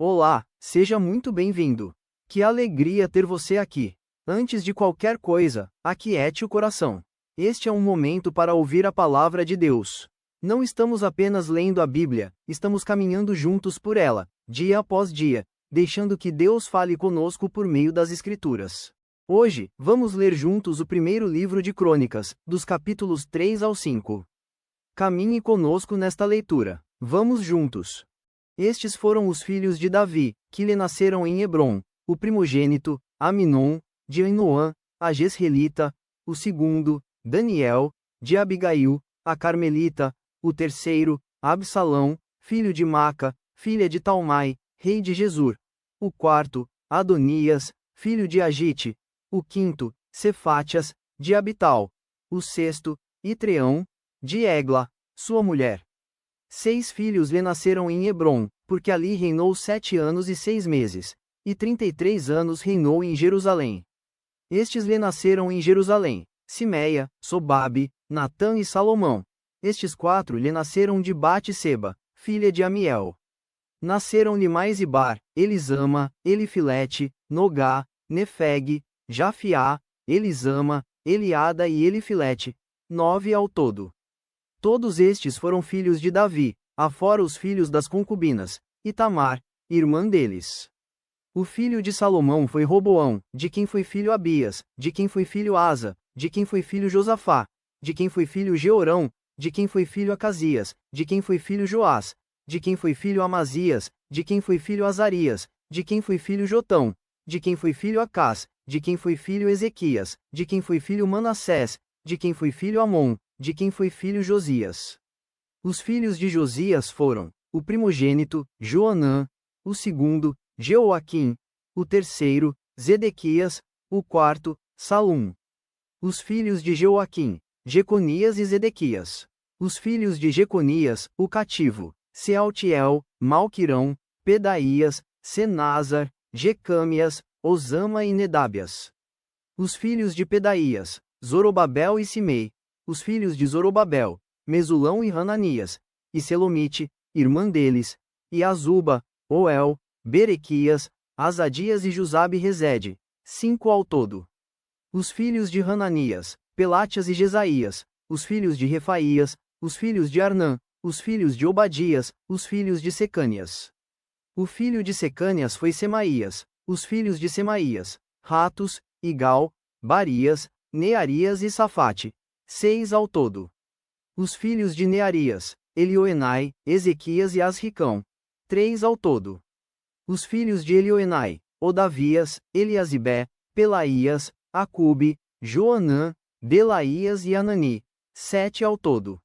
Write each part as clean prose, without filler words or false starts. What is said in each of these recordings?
Olá, seja muito bem-vindo. Que alegria ter você aqui. Antes de qualquer coisa, aquiete o coração. Este é um momento para ouvir a palavra de Deus. Não estamos apenas lendo a Bíblia, estamos caminhando juntos por ela, dia após dia, deixando que Deus fale conosco por meio das Escrituras. Hoje, vamos ler juntos o primeiro livro de Crônicas, dos capítulos 3 ao 5. Caminhe conosco nesta leitura. Vamos juntos. Estes foram os filhos de Davi, que lhe nasceram em Hebrom: o primogênito, Aminon, de Ainoã, a Jezreelita; o segundo, Daniel, de Abigail, a Carmelita; o terceiro, Absalão, filho de Maca, filha de Talmai, rei de Gesur; o quarto, Adonias, filho de Agite; o quinto, Cefatias, de Abital; o sexto, Itreão, de Egla, sua mulher. 6 filhos lhe nasceram em Hebrom, porque ali reinou 7 anos e 6 meses, e 33 anos reinou em Jerusalém. Estes lhe nasceram em Jerusalém: Simeia, Sobabe, Natã e Salomão. Estes 4 lhe nasceram de Bate-seba, filha de Amiel. Nasceram-lhe mais Ibar, Elisama, Elifilete, Nogá, Nefeg, Jafiá, Elisama, Eliada e Elifilete, 9 ao todo. Todos estes foram filhos de Davi, afora os filhos das concubinas, e Tamar, irmã deles. O filho de Salomão foi Roboão, de quem foi filho Abias, de quem foi filho Asa, de quem foi filho Josafá, de quem foi filho Jeorão, de quem foi filho Acasias, de quem foi filho Joás, de quem foi filho Amazias, de quem foi filho Azarias, de quem foi filho Jotão, de quem foi filho Acás, de quem foi filho Ezequias, de quem foi filho Manassés, de quem foi filho Amon, de quem foi filho Josias. Os filhos de Josias foram: o primogênito, Joanã; o segundo, Jeoaquim; o terceiro, Zedequias; o quarto, Salum. Os filhos de Jeoaquim, Jeconias e Zedequias. Os filhos de Jeconias, o cativo, Sealtiel, Malquirão, Pedaías, Senazar, Jecâmias, Osama e Nedábias. Os filhos de Pedaías, Zorobabel e Simei. Os filhos de Zorobabel, Mesulão e Hananias, e Selomite, irmã deles, e Azuba, Oel, Berequias, Azadias e Jusabe Rezede, 5 ao todo. Os filhos de Hananias, Pelatias e Jesaías. Os filhos de Refaías, os filhos de Arnã, os filhos de Obadias, os filhos de Secânias. O filho de Secânias foi Semaías. Os filhos de Semaías, Ratus, Igal, Barias, Nearias e Safate, 6 ao todo. Os filhos de Nearias, Elioenai, Ezequias e Asricão, 3 ao todo. Os filhos de Elioenai, Odavias, Eliasibé, Pelaías, Acube, Joanã, Delaías e Anani, 7 ao todo.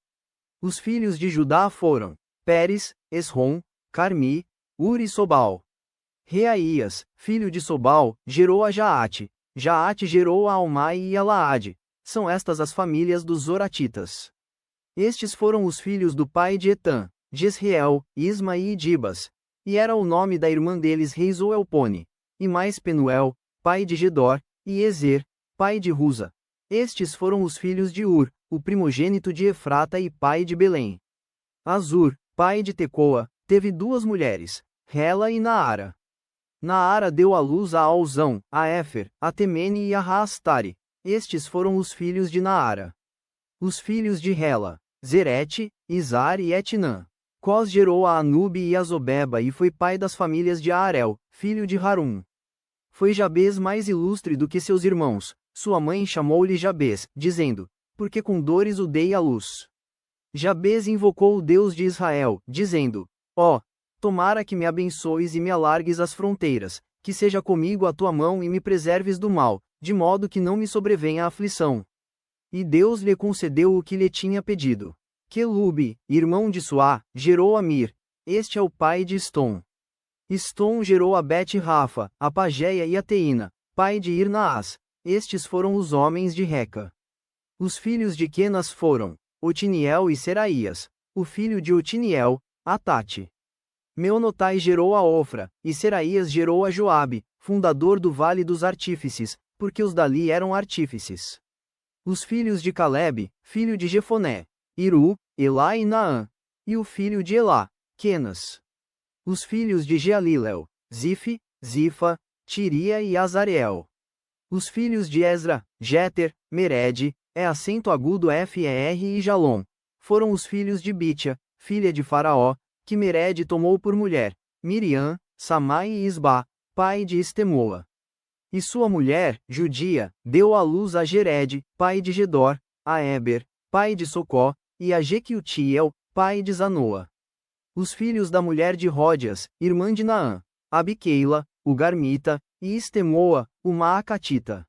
Os filhos de Judá foram: Pérez, Esrom, Carmi, Uri e Sobal. Reaías, filho de Sobal, gerou a Jaate. Jaate gerou a Almai e a Laade. São estas as famílias dos Zoratitas. Estes foram os filhos do pai de Etã, Jezreel, Isma e Idibas. E era o nome da irmã deles Reizoelpone. E mais Penuel, pai de Gedor, e Ezer, pai de Ruza. Estes foram os filhos de Ur, o primogênito de Efrata e pai de Belém. Azur, pai de Tecoa, teve 2 mulheres, Rela e Naara. Naara deu à luz a Alzão, a Éfer, a Temene e a Raastare. Estes foram os filhos de Naara. Os filhos de Rela, Zerete, Izar e Etnã. Cós gerou a Anube e a Zobeba e foi pai das famílias de Aarel, filho de Harum. Foi Jabez mais ilustre do que seus irmãos. Sua mãe chamou-lhe Jabez, dizendo: porque com dores o dei à luz. Jabez invocou o Deus de Israel, dizendo: ó, tomara que me abençoes e me alargues as fronteiras, que seja comigo a tua mão e me preserves do mal, de modo que não me sobrevenha a aflição. E Deus lhe concedeu o que lhe tinha pedido. Quelube, irmão de Suá, gerou a Mir. Este é o pai de Estom. Estom gerou a Bet-Rafa, a Pageia e a Teína, pai de Irnaás. Estes foram os homens de Reca. Os filhos de Quenas foram: Otiniel e Seraías. O filho de Otiniel, Atate. Meonotai gerou a Ofra, e Seraías gerou a Joabe, fundador do Vale dos Artífices, porque os dali eram artífices. Os filhos de Calebe, filho de Jefoné, Iru, Elá e Naã. E o filho de Elá, Quenas. Os filhos de Jealilel, Zifi, Zifa, Tiria e Azareel. Os filhos de Esra, Jeter, Mered, acento agudo Fer e Jalom. Foram os filhos de Bitia, filha de Faraó, que Mered tomou por mulher, Miriam, Samai e Isba, pai de Estemoa. E sua mulher, Judia, deu à luz a Jered, pai de Gedor, a Eber, pai de Socó, e a Jequiutiel, pai de Zanoa. Os filhos da mulher de Ródias, irmã de Naã, Abiqueila, o Garmita, e Estemoa, o Maacatita.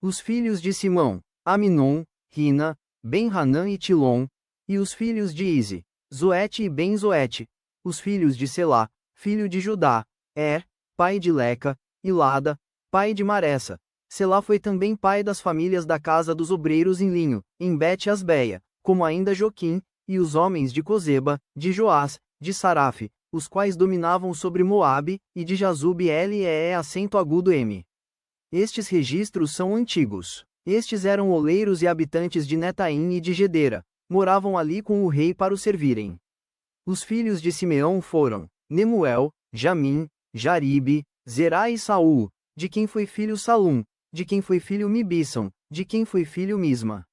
Os filhos de Simão, Aminon, Rina, Ben-Hanã e Tilom, e os filhos de Ize, Zoete e Ben-Zoete. Os filhos de Selá, filho de Judá, pai de Leca, e Lada, pai de Maressa. Selá foi também pai das famílias da casa dos obreiros em linho, em Bet-Asbeia, como ainda Joquim, e os homens de Cozeba, de Joás, de Sarafe, os quais dominavam sobre Moabe, e de Jazub-Ele acento agudo M. Estes registros são antigos. Estes eram oleiros e habitantes de Netaim e de Gedera, moravam ali com o rei para o servirem. Os filhos de Simeão foram Nemuel, Jamim, Jaribe, Zerá e Saul, de quem foi filho Salum, de quem foi filho Mibisam, de quem foi filho Misma.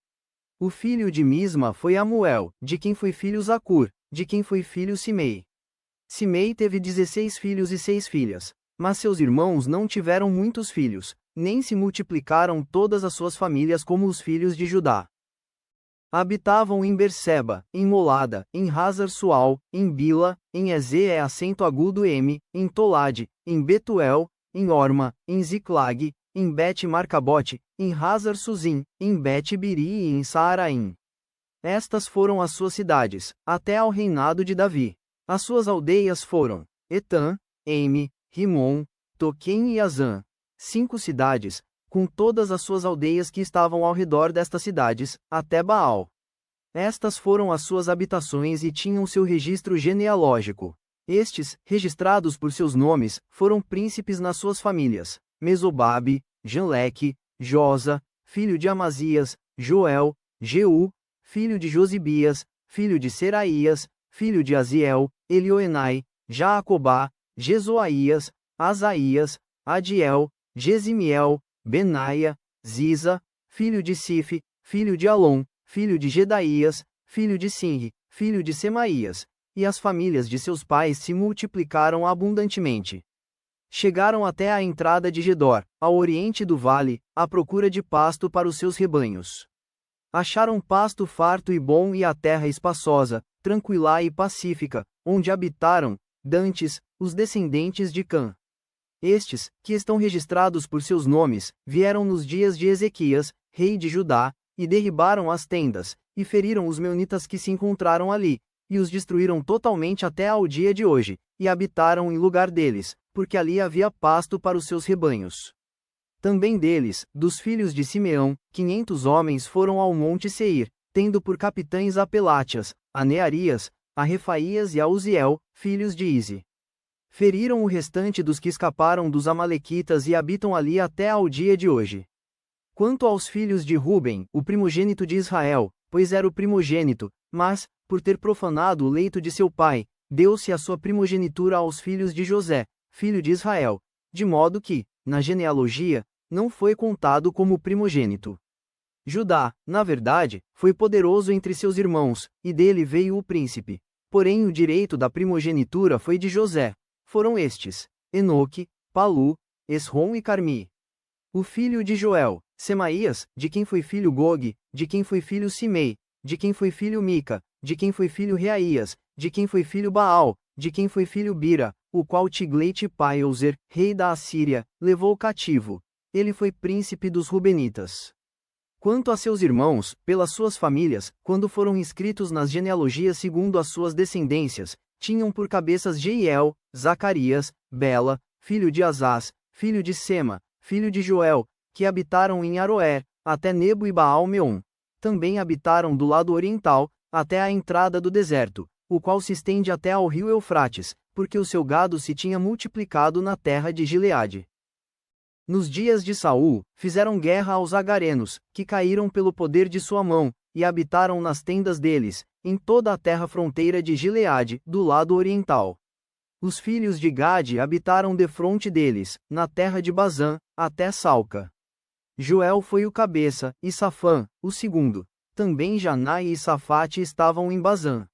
O filho de Misma foi Amuel, de quem foi filho Zacur, de quem foi filho Simei. Simei teve 16 filhos e 6 filhas, mas seus irmãos não tiveram muitos filhos, nem se multiplicaram todas as suas famílias como os filhos de Judá. Habitavam em Berseba, em Molada, em Hazar-Sual, em Bila, em Eze acento agudo M, em Tolade, em Betuel, em Orma, em Ziclag, em Bet-Marcabote, em Hazar-Suzim, em Bet-Biri e em Saaraim. Estas foram as suas cidades, até ao reinado de Davi. As suas aldeias foram Etã, Eme, Rimon, Toquém e Azã. 5 cidades, com todas as suas aldeias que estavam ao redor destas cidades, até Baal. Estas foram as suas habitações e tinham seu registro genealógico. Estes, registrados por seus nomes, foram príncipes nas suas famílias: Mesobabe, Janleque, Josa, filho de Amazias, Joel, Jeú, filho de Josibias, filho de Seraías, filho de Aziel, Elioenai, Jaacobá, Jezoaías, Asaías, Adiel, Gesimiel, Benaia, Ziza, filho de Sif, filho de Alon, filho de Gedaías, filho de Sinri, filho de Semaías, e as famílias de seus pais se multiplicaram abundantemente. Chegaram até a entrada de Gedor, ao oriente do vale, à procura de pasto para os seus rebanhos. Acharam pasto farto e bom e a terra espaçosa, tranquila e pacífica, onde habitaram, dantes, os descendentes de Cã. Estes, que estão registrados por seus nomes, vieram nos dias de Ezequias, rei de Judá, e derribaram as tendas, e feriram os meunitas que se encontraram ali, e os destruíram totalmente até ao dia de hoje, e habitaram em lugar deles, porque ali havia pasto para os seus rebanhos. Também deles, dos filhos de Simeão, 500 homens foram ao monte Seir, tendo por capitães a Pelátias, a Nearias, a Refaías e a Uziel, filhos de Ize. Feriram o restante dos que escaparam dos amalequitas e habitam ali até ao dia de hoje. Quanto aos filhos de Ruben, o primogênito de Israel, pois era o primogênito, mas, por ter profanado o leito de seu pai, deu-se a sua primogenitura aos filhos de José, filho de Israel, de modo que, na genealogia, não foi contado como primogênito. Judá, na verdade, foi poderoso entre seus irmãos, e dele veio o príncipe. Porém o direito da primogenitura foi de José. Foram estes: Enoque, Palu, Esrom e Carmi. O filho de Joel, Semaías, de quem foi filho Gog, de quem foi filho Simei, de quem foi filho Mica, de quem foi filho Reaías, de quem foi filho Baal, de quem foi filho Bira, o qual Tiglat-Pileser, rei da Assíria, levou cativo. Ele foi príncipe dos Rubenitas. Quanto a seus irmãos, pelas suas famílias, quando foram inscritos nas genealogias segundo as suas descendências, tinham por cabeças Jeiel, Zacarias, Bela, filho de Azaz, filho de Sema, filho de Joel, que habitaram em Aroer, até Nebo e Baal-Meon. Também habitaram do lado oriental, até a entrada do deserto, o qual se estende até ao rio Eufrates, porque o seu gado se tinha multiplicado na terra de Gileade. Nos dias de Saul, fizeram guerra aos agarenos, que caíram pelo poder de sua mão, e habitaram nas tendas deles, em toda a terra fronteira de Gileade, do lado oriental. Os filhos de Gade habitaram defronte deles, na terra de Bazã, até Salca. Joel foi o cabeça, e Safã, o segundo. Também Janai e Safate estavam em Bazã.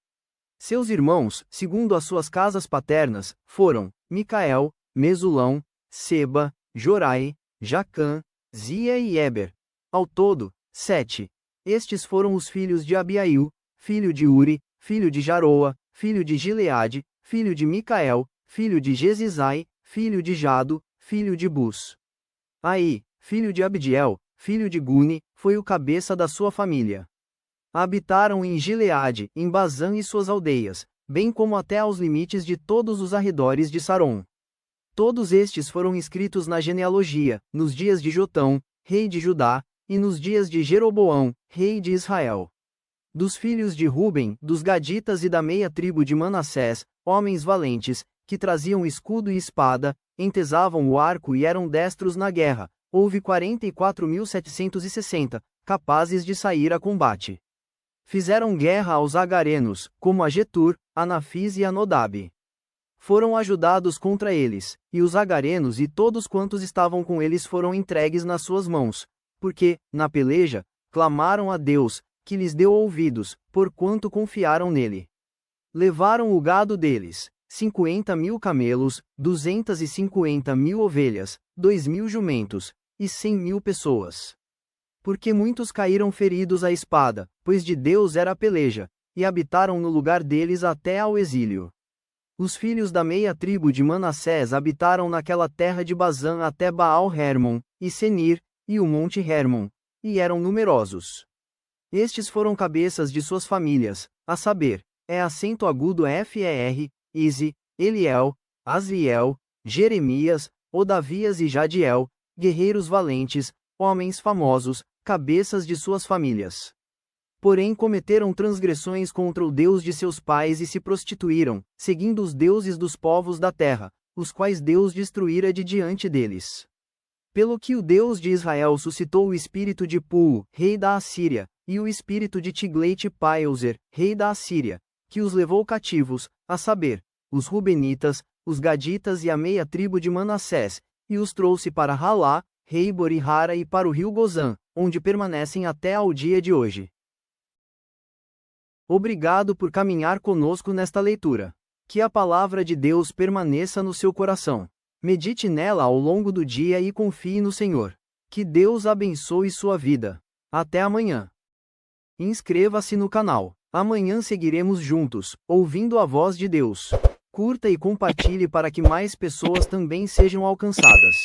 Seus irmãos, segundo as suas casas paternas, foram Micael, Mesulão, Seba, Jorai, Jacã, Zia e Eber. Ao todo, 7. Estes foram os filhos de Abiail, filho de Uri, filho de Jaroa, filho de Gileade, filho de Micael, filho de Jesizai, filho de Jado, filho de Bus. Aí, filho de Abdiel, filho de Guni, foi o cabeça da sua família. Habitaram em Gileade, em Bazã e suas aldeias, bem como até aos limites de todos os arredores de Saron. Todos estes foram escritos na genealogia, nos dias de Jotão, rei de Judá, e nos dias de Jeroboão, rei de Israel. Dos filhos de Ruben, dos Gaditas e da meia tribo de Manassés, homens valentes, que traziam escudo e espada, entesavam o arco e eram destros na guerra, houve 44.760, capazes de sair a combate. Fizeram guerra aos agarenos, como a Getur, a Nafis e a Nodab. Foram ajudados contra eles, e os agarenos e todos quantos estavam com eles foram entregues nas suas mãos, porque, na peleja, clamaram a Deus, que lhes deu ouvidos, porquanto confiaram nele. Levaram o gado deles, 50.000 camelos, 250.000 ovelhas, 2.000 jumentos, e 100.000 pessoas. Porque muitos caíram feridos à espada, pois de Deus era a peleja, e habitaram no lugar deles até ao exílio. Os filhos da meia tribo de Manassés habitaram naquela terra de Bazã até Baal-Hermon, e Senir, e o monte Hermon, e eram numerosos. Estes foram cabeças de suas famílias, a saber, acento agudo Fer, Izi, Eliel, Asriel, Jeremias, Odavias e Jadiel, guerreiros valentes, homens famosos, cabeças de suas famílias. Porém cometeram transgressões contra o Deus de seus pais e se prostituíram, seguindo os deuses dos povos da terra, os quais Deus destruíra de diante deles. Pelo que o Deus de Israel suscitou o espírito de Puu, rei da Assíria, e o espírito de Tiglat-Pileser, rei da Assíria, que os levou cativos, a saber, os Rubenitas, os Gaditas e a meia tribo de Manassés, e os trouxe para Halá, Heibor e Hara e para o rio Gozã, onde permanecem até ao dia de hoje. Obrigado por caminhar conosco nesta leitura. Que a palavra de Deus permaneça no seu coração. Medite nela ao longo do dia e confie no Senhor. Que Deus abençoe sua vida. Até amanhã. Inscreva-se no canal. Amanhã seguiremos juntos, ouvindo a voz de Deus. Curta e compartilhe para que mais pessoas também sejam alcançadas.